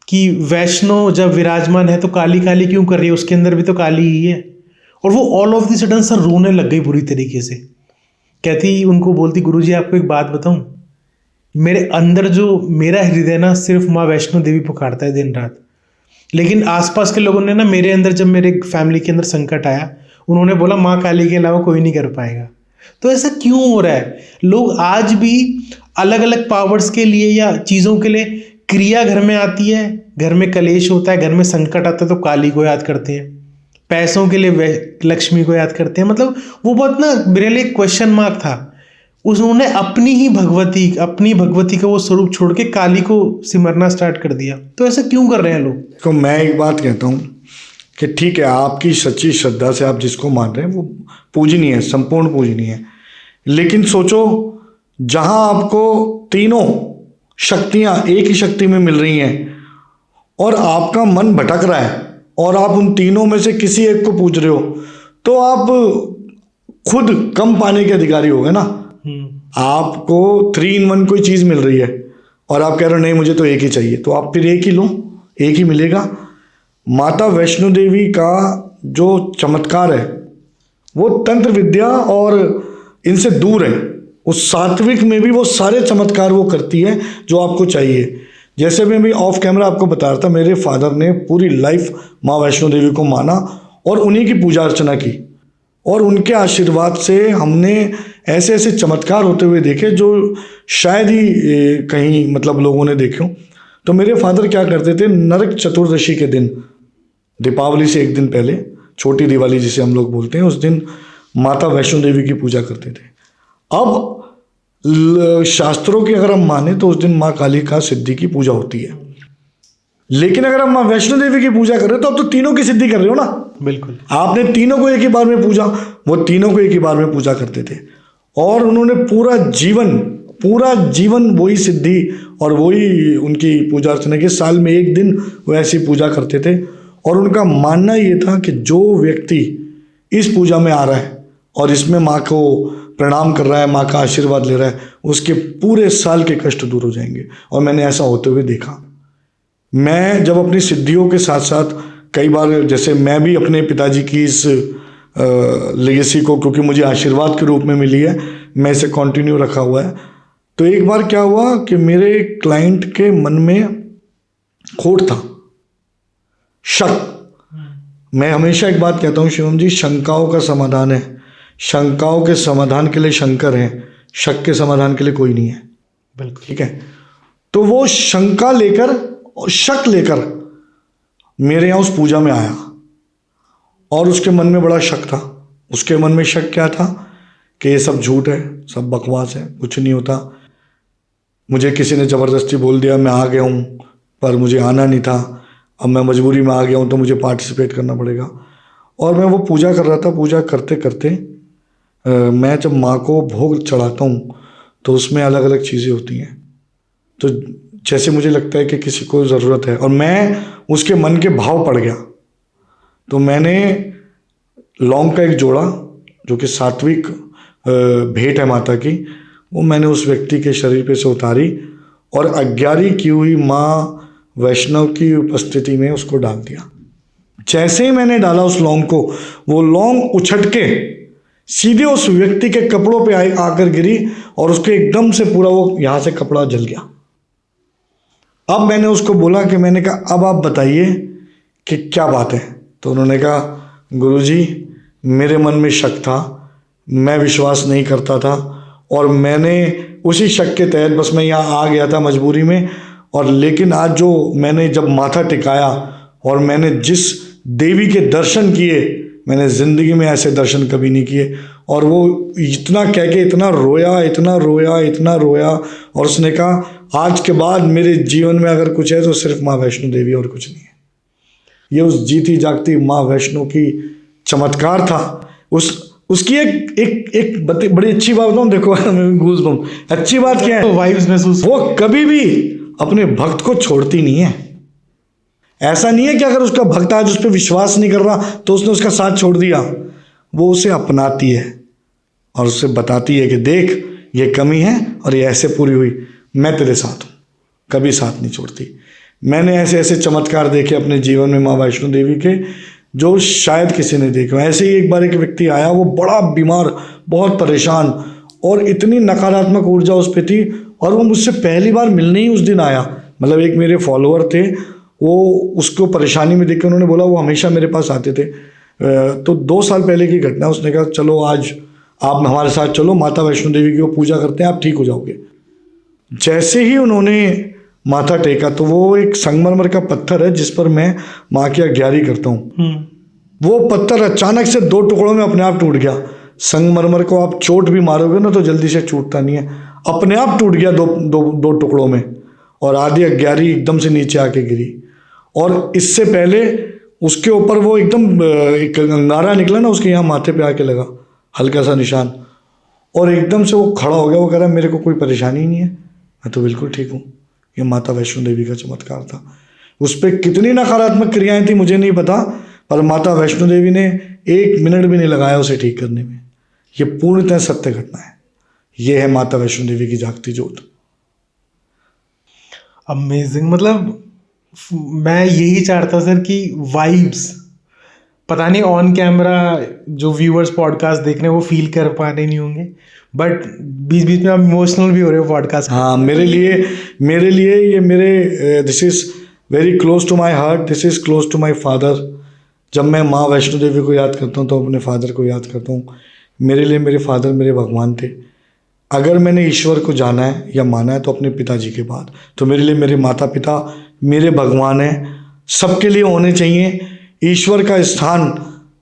कि वैष्णो जब विराजमान है तो काली काली क्यों कर रही है, उसके अंदर भी तो काली ही है। और वो all of the sudden sir रोने लग गई बुरी तरीके से। कहती, उनको बोलती, गुरुजी आपको एक बात बताऊं, मेरे अंदर जो मेरा हृदय ना सिर्फ माँ वैष्णो देवी पुकारता है दिन रात। लेकिन आसपास के लोगों ने ना मेरे अंदर, जब मेरे फैमिली के अंदर संकट आया, उन्होंने बोला माँ काली के अलावा कोई नहीं कर पाएगा। तो ऐसा क्यों हो रहा है? लोग आज भी अलग अलग पावर्स के लिए या चीज़ों के लिए, क्रिया घर में आती है, घर में कलेश होता है, घर में संकट आता है तो काली को याद करते हैं, पैसों के लिए लक्ष्मी को याद करते हैं। मतलब वो बहुत ना मेरे लिए क्वेश्चन मार्क था। उन्होंने अपनी भगवती का वो स्वरूप छोड़ के काली को सिमरना स्टार्ट कर दिया। तो ऐसा क्यों कर रहे हैं लोग? तो मैं एक बात कहता हूँ कि ठीक है, आपकी सच्ची श्रद्धा से आप जिसको मान रहे हैं वो पूजनीय है, संपूर्ण पूजनीय है। लेकिन सोचो, जहाँ आपको तीनों शक्तियाँ एक ही शक्ति में मिल रही हैं और आपका मन भटक रहा है और आप उन तीनों में से किसी एक को पूज रहे हो, तो आप खुद कम पाने के अधिकारी हो गए ना। आपको 3 in 1 कोई चीज़ मिल रही है और आप कह रहे हो नहीं मुझे तो एक ही चाहिए, तो आप फिर एक ही लो, एक ही मिलेगा। माता वैष्णो देवी का जो चमत्कार है वो तंत्र विद्या और इनसे दूर है। उस सात्विक में भी वो सारे चमत्कार वो करती है जो आपको चाहिए। जैसे मैं भी ऑफ कैमरा आपको बता रहा था, मेरे फादर ने पूरी लाइफ माँ वैष्णो देवी को माना और उन्हीं की पूजा अर्चना की, और उनके आशीर्वाद से हमने ऐसे ऐसे चमत्कार होते हुए देखे जो शायद ही कहीं मतलब लोगों ने देखे हो। तो मेरे फादर क्या करते थे, नरक चतुर्दशी के दिन, दीपावली से एक दिन पहले, छोटी दिवाली जिसे हम लोग बोलते हैं, उस दिन माता वैष्णो देवी की पूजा करते थे। अब शास्त्रों की अगर हम माने तो उस दिन माँ काली का सिद्धि की पूजा होती है। लेकिन अगर हम माँ वैष्णो देवी की पूजा कर रहे हो तो अब तो तीनों की सिद्धि कर रहे हो ना। बिल्कुल, आपने आपने तीनों को एक ही बार में पूजा, वो तीनों को एक ही बार में पूजा करते थे और उन्होंने पूरा जीवन वही सिद्धि और वही उनकी पूजा अर्चना के, साल में एक दिन वो ऐसी पूजा करते थे। और उनका मानना ये था कि जो व्यक्ति इस पूजा में आ रहा है और इसमें माँ को प्रणाम कर रहा है, माँ का आशीर्वाद ले रहा है, उसके पूरे साल के कष्ट दूर हो जाएंगे। और मैंने ऐसा होते हुए देखा। मैं जब अपनी सिद्धियों के साथ साथ कई बार, जैसे मैं भी अपने पिताजी की इस लेगेसी को, क्योंकि मुझे आशीर्वाद के रूप में मिली है, मैं इसे कंटिन्यू रखा हुआ है। तो एक बार क्या हुआ कि मेरे क्लाइंट के मन में खोट था, शक। मैं हमेशा एक बात कहता हूँ शिवम जी, शंकाओं का समाधान है, शंकाओं के समाधान के लिए शंकर हैं, शक के समाधान के लिए कोई नहीं है। बिल्कुल, ठीक है। तो वो शंका लेकर और शक लेकर मेरे यहाँ उस पूजा में आया और उसके मन में बड़ा शक था। उसके मन में शक क्या था कि ये सब झूठ है, सब बकवास है, कुछ नहीं होता। मुझे किसी ने ज़बरदस्ती बोल दिया, मैं आ गया हूँ, पर मुझे आना नहीं था, अब मैं मजबूरी में आ गया हूँ तो मुझे पार्टिसिपेट करना पड़ेगा। और मैं वो पूजा कर रहा था। पूजा करते करते मैं जब माँ को भोग चढ़ाता हूँ तो उसमें अलग अलग चीज़ें होती हैं। तो जैसे मुझे लगता है कि किसी को ज़रूरत है और मैं उसके मन के भाव पड़ गया, तो मैंने लौंग का एक जोड़ा, जो कि सात्विक भेंट है माता की, वो मैंने उस व्यक्ति के शरीर पे से उतारी और अज्ञारी की हुई माँ वैष्णव की उपस्थिति में उसको डाल दिया। जैसे ही मैंने डाला उस लौंग को, वो लौंग उछट के सीधे उस व्यक्ति के कपड़ों पे आकर गिरी और उसके एकदम से पूरा वो यहाँ से कपड़ा जल गया। अब मैंने उसको बोला कि, मैंने कहा अब आप बताइए कि क्या बात है। तो उन्होंने कहा, गुरुजी मेरे मन में शक था, मैं विश्वास नहीं करता था और मैंने उसी शक के तहत बस मैं यहाँ आ गया था मजबूरी में। और लेकिन आज जो मैंने जब माथा टिकाया और मैंने जिस देवी के दर्शन किए, मैंने ज़िंदगी में ऐसे दर्शन कभी नहीं किए। और वो इतना कह के इतना रोया और उसने कहा, आज के बाद मेरे जीवन में अगर कुछ है तो सिर्फ माँ वैष्णो देवी और कुछ नहीं है। ये उस जीती जागती माँ वैष्णो की चमत्कार था। उस उसकी एक बड़ी अच्छी बात बताऊं, देखो मैं गूज बम्प, अच्छी बात क्या है, वाइब्स महसूस। वो कभी भी अपने भक्त को छोड़ती नहीं है। ऐसा नहीं है कि अगर उसका भक्त आज उस पर विश्वास नहीं कर रहा तो उसने उसका साथ छोड़ दिया। वो उसे अपनाती है और उसे बताती है कि देख ये कमी है और ये ऐसे पूरी हुई, मैं तेरे साथ हूँ, कभी साथ नहीं छोड़ती। मैंने ऐसे ऐसे चमत्कार देखे अपने जीवन में माँ वैष्णो देवी के, जो शायद किसी ने देखे। ऐसे ही एक बार एक व्यक्ति आया, वो बड़ा बीमार, बहुत परेशान, और इतनी नकारात्मक ऊर्जा उस पर थी, और वो मुझसे पहली बार मिलने ही उस दिन आया। मतलब एक मेरे फॉलोअर थे, वो उसको परेशानी में देख के उन्होंने बोला, वो हमेशा मेरे पास आते थे। तो 2 साल पहले की घटना, उसने कहा चलो आज आप हमारे साथ चलो, माता वैष्णो देवी की वो पूजा करते हैं, आप ठीक हो जाओगे। जैसे ही उन्होंने माथा टेका तो वो एक संगमरमर का पत्थर है जिस पर मैं माँ की आज्ञारी करता हूँ, वो पत्थर अचानक से 2 टुकड़ों में अपने आप टूट गया। संगमरमर को आप चोट भी मारोगे ना तो जल्दी से टूटता नहीं है, अपने आप टूट गया दो टुकड़ों में, और आधी आज्ञारी एकदम से नीचे आके गिरी। और इससे पहले उसके ऊपर वो एकदम एक अंगारा निकला ना, उसके यहाँ माथे पे आके लगा हल्का सा निशान, और एकदम से वो खड़ा हो गया। वो कह रहा मेरे को कोई परेशानी नहीं है, मैं तो बिल्कुल ठीक हूँ। ये माता वैष्णो देवी का चमत्कार था। उस पर कितनी नकारात्मक क्रियाएं थी मुझे नहीं पता, पर माता वैष्णो देवी ने 1 मिनट भी नहीं लगाया उसे ठीक करने में। ये पूर्णतः सत्य घटना है। ये है माता वैष्णो देवी की जागती ज्योत। अमेजिंग। मतलब मैं यही चाहता सर कि वाइब्स, पता नहीं ऑन कैमरा जो व्यूअर्स पॉडकास्ट देख रहे हैं वो फील कर पा रहे नहीं होंगे, बट बीच बीच में आप इमोशनल भी हो रहे हो पॉडकास्ट। हाँ, मेरे लिए ये मेरे this is very close to my heart, this is close to my father. जब मैं माँ वैष्णो देवी को याद करता हूँ तो अपने फादर को याद करता हूँ। मेरे लिए मेरे फादर मेरे भगवान थे। अगर मैंने ईश्वर को जाना है या माना है तो अपने पिताजी के बाद, तो मेरे लिए मेरे माता पिता मेरे भगवान हैं। सबके लिए होने चाहिए। ईश्वर का स्थान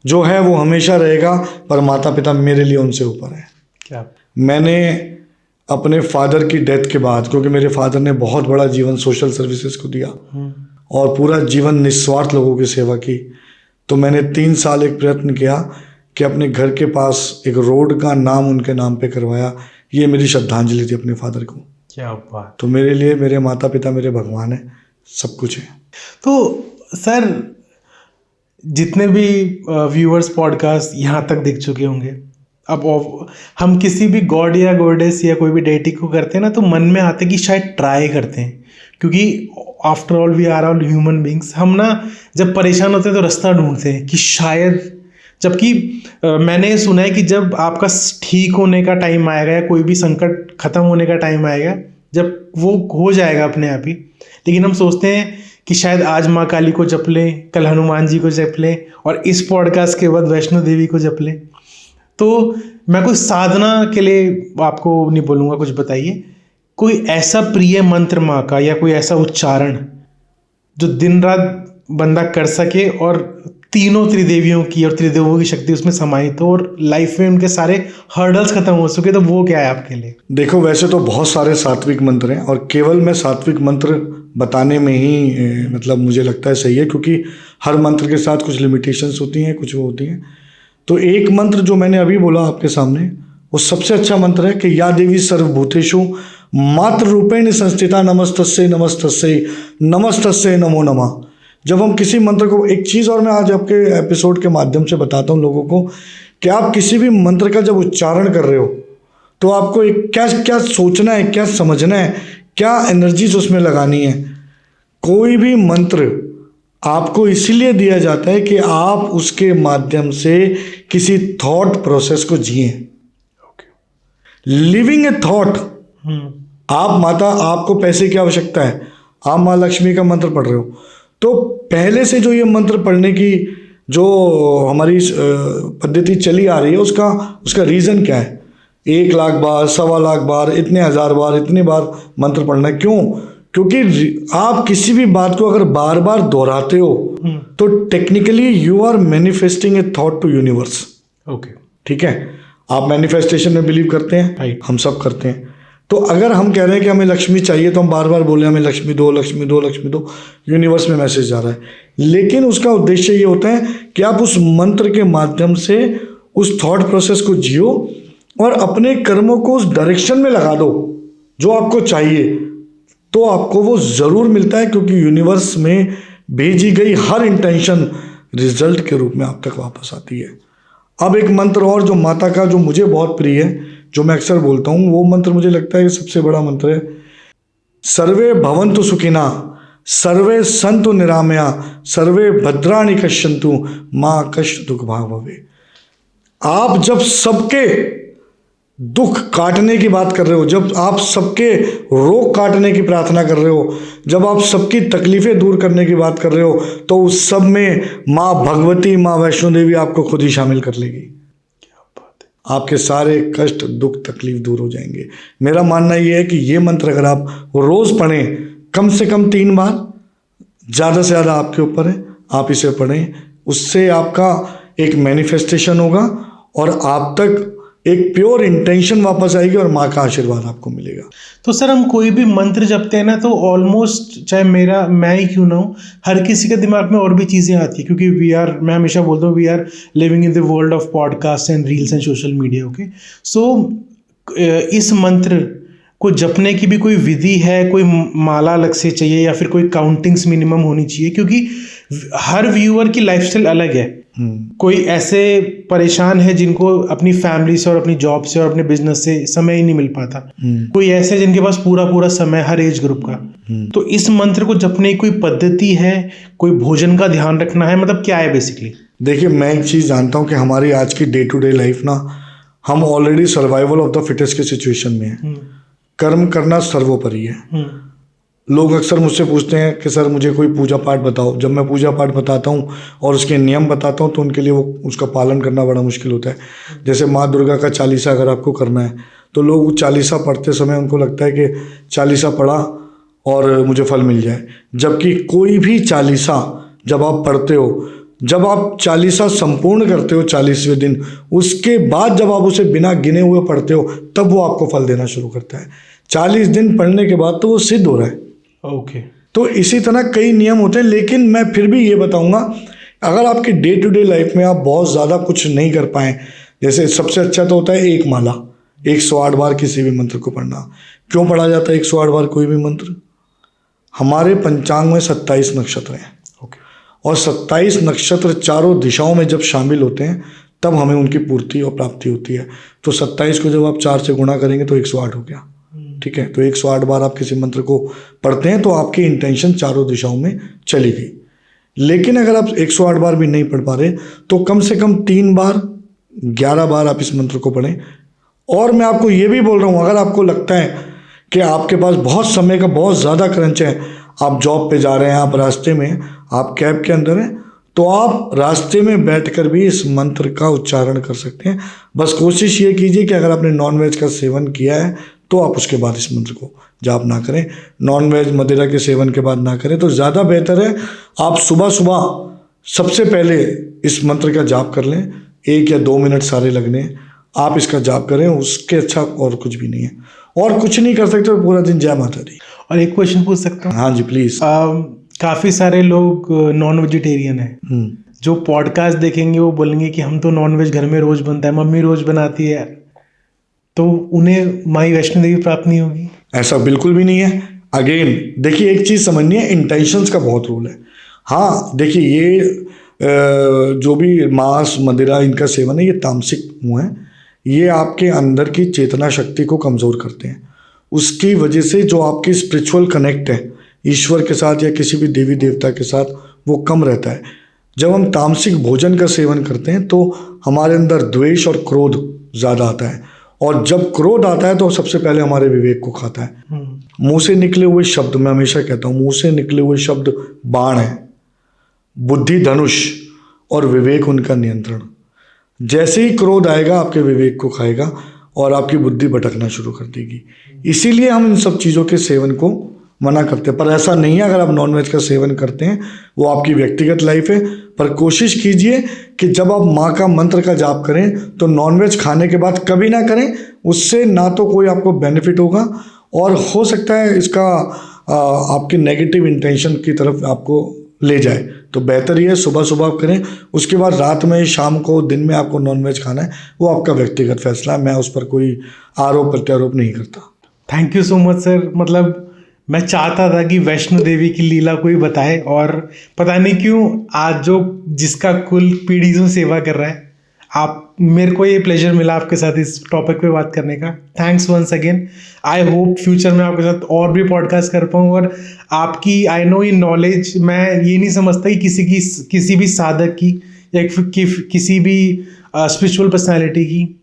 जो है वो हमेशा रहेगा, पर माता पिता मेरे लिए उनसे ऊपर है। क्या मैंने अपने फादर की डेथ के बाद, क्योंकि मेरे फादर ने बहुत बड़ा जीवन सोशल सर्विसेज को दिया और पूरा जीवन निस्वार्थ लोगों की सेवा की, तो मैंने 3 साल एक प्रयत्न किया कि अपने घर के पास एक रोड का नाम उनके नाम पे करवाया। ये मेरी श्रद्धांजलि थी अपने फादर को। क्या बात। तो मेरे लिए मेरे माता पिता मेरे भगवान हैं, सब कुछ है। तो सर जितने भी व्यूअर्स पॉडकास्ट यहाँ तक देख चुके होंगे, अब हम किसी भी गॉड या गॉडेस या कोई भी डेटी को करते हैं ना, तो मन में आते कि शायद ट्राई करते हैं, क्योंकि after all we are all human beings. हम ना जब परेशान होते हैं तो रास्ता ढूंढते हैं कि शायद, जबकि मैंने सुना है कि जब आपका ठीक होने का टाइम आएगा या कोई भी संकट खत्म होने का टाइम आएगा, जब वो हो जाएगा अपने आप ही, लेकिन हम सोचते हैं कि शायद आज माँ काली को जप लें, कल हनुमान जी को जप लें, और इस पॉडकास्ट के बाद वैष्णो देवी को जप लें। तो मैं कोई साधना के लिए आपको नहीं बोलूँगा, कुछ बताइए कोई ऐसा प्रिय मंत्र माँ का या कोई ऐसा उच्चारण जो दिन रात बंदा कर सके और तीनों त्रिदेवियों की और त्रिदेवों की शक्ति उसमें समाहित हो और लाइफ में उनके सारे हर्डल्स खत्म हो सके, तो वो क्या है आपके लिए? देखो, वैसे तो बहुत सारे सात्विक मंत्र हैं और केवल मैं सात्विक मंत्र बताने में ही मतलब मुझे लगता है सही है, क्योंकि हर मंत्र के साथ कुछ लिमिटेशंस होती हैं, कुछ वो होती हैं। तो एक मंत्र जो मैंने अभी बोला आपके सामने, वो सबसे अच्छा मंत्र है कि या देवी सर्वभूतेषु मातृ रूपेण संस्थिता नमस्तस्यै नमस्तस्यै नमस्तस्यै नमो नमः। जब हम किसी मंत्र को, एक चीज़ और मैं आज आपके एपिसोड के माध्यम से बताता हूँ लोगों को, कि आप किसी भी मंत्र का जब उच्चारण कर रहे हो तो आपको एक क्या क्या सोचना है, क्या समझना है, क्या एनर्जीज उसमें लगानी है। कोई भी मंत्र आपको इसीलिए दिया जाता है कि आप उसके माध्यम से किसी थॉट प्रोसेस को जिए। लिविंग ए थॉट। आप माता, आपको पैसे की आवश्यकता है, आप माँ लक्ष्मी का मंत्र पढ़ रहे हो, तो पहले से जो ये मंत्र पढ़ने की जो हमारी पद्धति चली आ रही है, उसका रीज़न क्या है? 1 लाख बार, 1.25 लाख बार, इतने हज़ार बार, इतनी बार मंत्र पढ़ना है। क्यों? क्योंकि आप किसी भी बात को अगर बार बार दोहराते हो तो technically you are manifesting a thought to universe. Okay, ठीक है। आप मैनिफेस्टेशन में बिलीव करते हैं? Right. हम सब करते हैं। तो अगर हम कह रहे हैं कि हमें लक्ष्मी चाहिए, तो हम बार बार बोले हमें लक्ष्मी दो, लक्ष्मी दो, लक्ष्मी दो, यूनिवर्स में मैसेज जा रहा है। लेकिन उसका उद्देश्य ये होता है कि आप उस मंत्र के माध्यम से उस थॉट प्रोसेस को जियो और अपने कर्मों को उस डायरेक्शन में लगा दो जो आपको चाहिए, तो आपको वो ज़रूर मिलता है, क्योंकि यूनिवर्स में भेजी गई हर इंटेंशन रिजल्ट के रूप में आप तक वापस आती है। अब एक मंत्र और जो माता का, जो मुझे बहुत प्रिय है, जो मैं अक्सर बोलता हूँ, वो मंत्र मुझे लगता है कि सबसे बड़ा मंत्र है। सर्वे भवन्तु सुखिना, सर्वे सन्तु निरामया, सर्वे भद्राणि पश्यन्तु, माँ कष्ट दुख भाग भवे। आप जब सबके दुख काटने की बात कर रहे हो, जब आप सबके रोग काटने की प्रार्थना कर रहे हो, जब आप सबकी तकलीफें दूर करने की बात कर रहे हो, तो उस सब में माँ भगवती, माँ वैष्णो देवी आपको खुद ही शामिल कर लेगी। आपके सारे कष्ट दुख तकलीफ दूर हो जाएंगे। मेरा मानना ये है कि ये मंत्र अगर आप रोज़ पढ़ें, कम से कम 3 बार, ज़्यादा से ज़्यादा आपके ऊपर है, आप इसे पढ़ें, उससे आपका एक मैनिफेस्टेशन होगा और आप तक एक प्योर इंटेंशन वापस आएगी और माँ का आशीर्वाद आपको मिलेगा। तो सर हम कोई भी मंत्र जपते हैं ना, तो ऑलमोस्ट चाहे मैं ही क्यों ना हूँ, हर किसी के दिमाग में और भी चीज़ें आती है, क्योंकि मैं हमेशा बोलता हूँ we are living in the world of podcast and reels and social media. Okay, so इस मंत्र को जपने की भी कोई विधि है, कोई माला अलग से चाहिए या फिर कोई काउंटिंग्स मिनिमम होनी चाहिए? क्योंकि हर व्यूअर की लाइफस्टाइल अलग है। कोई ऐसे परेशान है जिनको अपनी फैमिली से और अपनी जॉब से और अपने बिजनेस से समय ही नहीं मिल पाता, कोई ऐसे जिनके पास पूरा समय, हर एज ग्रुप का। तो इस मंत्र को जपने की कोई पद्धति है, कोई भोजन का ध्यान रखना है, मतलब क्या है बेसिकली? देखिए, मैं एक चीज़ जानता हूँ कि हमारी आज की डे टू डे लाइफ ना, हम already survival of the fittest के सिचुएशन में है। कर्म करना सर्वोपरि है। लोग अक्सर मुझसे पूछते हैं कि सर मुझे कोई पूजा पाठ बताओ। जब मैं पूजा पाठ बताता हूँ और उसके नियम बताता हूँ तो उनके लिए वो उसका पालन करना बड़ा मुश्किल होता है। जैसे माँ दुर्गा का चालीसा अगर आपको करना है तो लोग चालीसा पढ़ते समय उनको लगता है कि चालीसा पढ़ा और मुझे फल मिल जाए, जबकि कोई भी चालीसा जब आप पढ़ते हो, जब आप चालीसा संपूर्ण करते हो 40वें दिन, उसके बाद जब आप उसे बिना गिने हुए पढ़ते हो तब वो आपको फल देना शुरू करता है। 40 दिन पढ़ने के बाद तो वो सिद्ध हो रहा है। ओके। तो इसी तरह कई नियम होते हैं, लेकिन मैं फिर भी ये बताऊंगा, अगर आपकी डे टू डे लाइफ में आप बहुत ज़्यादा कुछ नहीं कर पाएँ, जैसे सबसे अच्छा तो होता है एक माला 108 बार किसी भी मंत्र को पढ़ना। क्यों पढ़ा जाता है 108 बार कोई भी मंत्र? हमारे पंचांग में 27 नक्षत्र हैं और 27 नक्षत्र चारों दिशाओं में जब शामिल होते हैं तब हमें उनकी पूर्ति और प्राप्ति होती है। तो 27 को जब आप 4 से गुणा करेंगे तो 108 हो गया। ठीक है, तो 108 बार आप किसी मंत्र को पढ़ते हैं तो आपकी इंटेंशन चारों दिशाओं में चली गई। लेकिन अगर आप 108 बार भी नहीं पढ़ पा रहे तो कम से कम 3 बार 11 बार आप इस मंत्र को पढ़ें। और मैं आपको ये भी बोल रहा हूँ, अगर आपको लगता है कि आपके पास बहुत समय का बहुत ज़्यादा क्रंच है, आप जॉब पे जा रहे हैं, आप रास्ते में, आप कैब के अंदर हैं, तो आप रास्ते में बैठकर भी इस मंत्र का उच्चारण कर सकते हैं। बस कोशिश ये कीजिए कि अगर आपने नॉनवेज का सेवन किया है तो आप उसके बाद इस मंत्र को जाप ना करें, नॉनवेज मदिरा के सेवन के बाद ना करें तो ज़्यादा बेहतर है। आप सुबह सुबह सबसे पहले इस मंत्र का जाप कर लें, 1 या 2 मिनट सारे लगने, आप इसका जाप करें, उसके अच्छा और कुछ भी नहीं है। और कुछ नहीं कर सकते तो पूरा दिन जय माता दी। और एक क्वेश्चन पूछ सकता हूँ? हाँ जी प्लीज़। काफ़ी सारे लोग नॉन वेजिटेरियन हैं, जो पॉडकास्ट देखेंगे वो बोलेंगे कि हम तो नॉनवेज घर में रोज़ बनता है, मम्मी रोज़ बनाती है, तो उन्हें माई वैष्णो देवी प्राप्त नहीं होगी? ऐसा बिल्कुल भी नहीं है। अगेन देखिए, एक चीज़ समझनी है, इंटेंशंस का बहुत रोल है। हाँ देखिए, ये जो भी मांस मदिरा इनका सेवन है, ये तामसिक मुँह है, ये आपके अंदर की चेतना शक्ति को कमज़ोर करते हैं। उसकी वजह से जो आपकी स्पिरिचुअल कनेक्ट है ईश्वर के साथ या किसी भी देवी देवता के साथ, वो कम रहता है। जब हम तामसिक भोजन का सेवन करते हैं तो हमारे अंदर द्वेष और क्रोध ज़्यादा आता है, और जब क्रोध आता है तो सबसे पहले हमारे विवेक को खाता है। मुंह से निकले हुए शब्द, मैं हमेशा कहता हूँ, मुंह से निकले हुए शब्द बाण है, बुद्धि धनुष और विवेक उनका नियंत्रण। जैसे ही क्रोध आएगा आपके विवेक को खाएगा और आपकी बुद्धि भटकना शुरू कर देगी। इसीलिए हम इन सब चीज़ों के सेवन को मना करते हैं। पर ऐसा नहीं है, अगर आप नॉनवेज का सेवन करते हैं वो आपकी व्यक्तिगत लाइफ है, पर कोशिश कीजिए कि जब आप माँ का मंत्र का जाप करें तो नॉनवेज खाने के बाद कभी ना करें। उससे ना तो कोई आपको बेनिफिट होगा और हो सकता है इसका आपकी नेगेटिव इंटेंशन की तरफ आपको ले जाए। तो तो बेहतर ये है सुबह सुबह आप करें, उसके बाद रात में, शाम को, दिन में आपको नॉनवेज खाना है वो आपका व्यक्तिगत फैसला है, मैं उस पर कोई आरोप प्रत्यारोप नहीं करता। Thank you so much sir. मतलब मैं चाहता था कि वैष्णो देवी की लीला कोई बताए, और पता नहीं क्यों आज जो जिसका कुल पीढ़ी से सेवा कर रहा है, आप, मेरे को ये प्लेजर मिला आपके साथ इस टॉपिक पे बात करने का। Thanks once again. I hope future में आपके साथ और भी पॉडकास्ट कर पाऊँ, और आपकी, आई नो ये नॉलेज, मैं ये नहीं समझता कि किसी भी साधक की या किसी भी स्पिरिचुअल पर्सनैलिटी की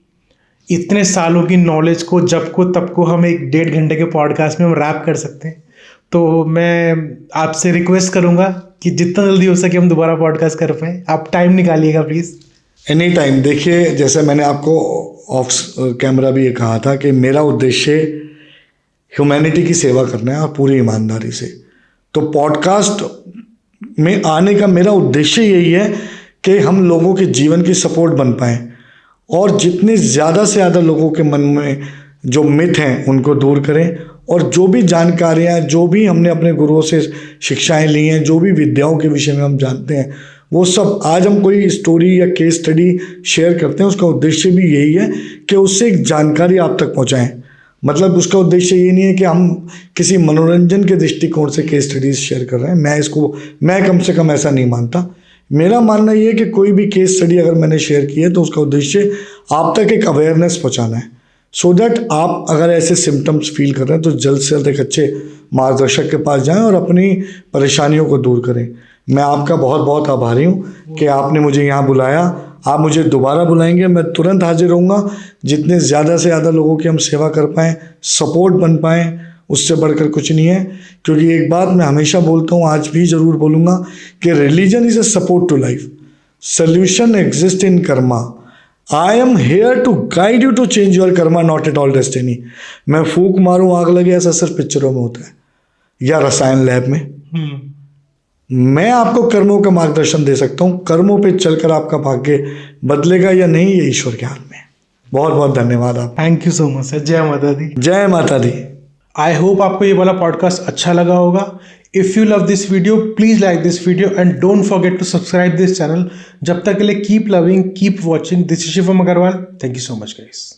इतने सालों की नॉलेज को जब को तब को हम 1-1.5 घंटे के पॉडकास्ट में हम रैप कर सकते हैं। तो मैं आपसे रिक्वेस्ट करूंगा कि जितना जल्दी हो सके हम दोबारा पॉडकास्ट कर पाएँ। आप टाइम निकालिएगा प्लीज़। Any time. देखिए, जैसे मैंने आपको ऑफ कैमरा भी ये कहा था कि मेरा उद्देश्य ह्यूमैनिटी की सेवा करना है और पूरी ईमानदारी से। तो पॉडकास्ट में आने का मेरा उद्देश्य यही है कि हम लोगों के जीवन की सपोर्ट बन पाएँ और जितने ज़्यादा से ज़्यादा लोगों के मन में जो मिथ हैं उनको दूर करें, और जो भी जानकारियाँ, जो भी हमने अपने गुरुओं से शिक्षाएं ली हैं, जो भी विद्याओं के विषय में हम जानते हैं, वो सब आज हम कोई स्टोरी या केस स्टडी शेयर करते हैं, उसका उद्देश्य भी यही है कि उससे एक जानकारी आप तक पहुंचाएं। मतलब उसका उद्देश्य ये नहीं है कि हम किसी मनोरंजन के दृष्टिकोण से केस स्टडीज शेयर कर रहे हैं। मैं कम से कम ऐसा नहीं मानता। मेरा मानना ये है कि कोई भी केस स्टडी अगर मैंने शेयर की है तो उसका उद्देश्य आप तक एक अवेयरनेस पहुँचाना है, सो दैट आप अगर ऐसे सिम्टम्स फील कर रहे हैं तो जल्द से जल्द एक अच्छे मार्गदर्शक के पास जाएं और अपनी परेशानियों को दूर करें। मैं आपका बहुत बहुत आभारी हूँ कि आपने मुझे यहाँ बुलाया। आप मुझे दोबारा बुलाएंगे, मैं तुरंत हाजिर रहूँगा। जितने ज़्यादा से ज़्यादा लोगों की हम सेवा कर पाएँ, सपोर्ट बन पाएँ, उससे बढ़कर कुछ नहीं है। क्योंकि एक बात मैं हमेशा बोलता हूँ, आज भी ज़रूर बोलूँगा कि religion is a support to life, solution exist in karma. I am here to guide you to change your karma, not at all destiny. मैं फूंक मारूँ, आग लगे, ऐसा सिर्फ पिक्चरों में होता है या रसायन लैब में। मैं आपको कर्मों का मार्गदर्शन दे सकता हूँ, कर्मों पे चलकर आपका भाग्य बदलेगा या नहीं ये ईश्वर के हाथ में। बहुत बहुत धन्यवाद आप। Thank you so much sir. जय माता दी। जय माता दी। आई होप आपको ये वाला पॉडकास्ट अच्छा लगा होगा। If you love this video, please like this video and don't forget to subscribe this channel. जब तक के लिए keep loving, keep watching. This is Shivam Agarwal. Thank you so much guys.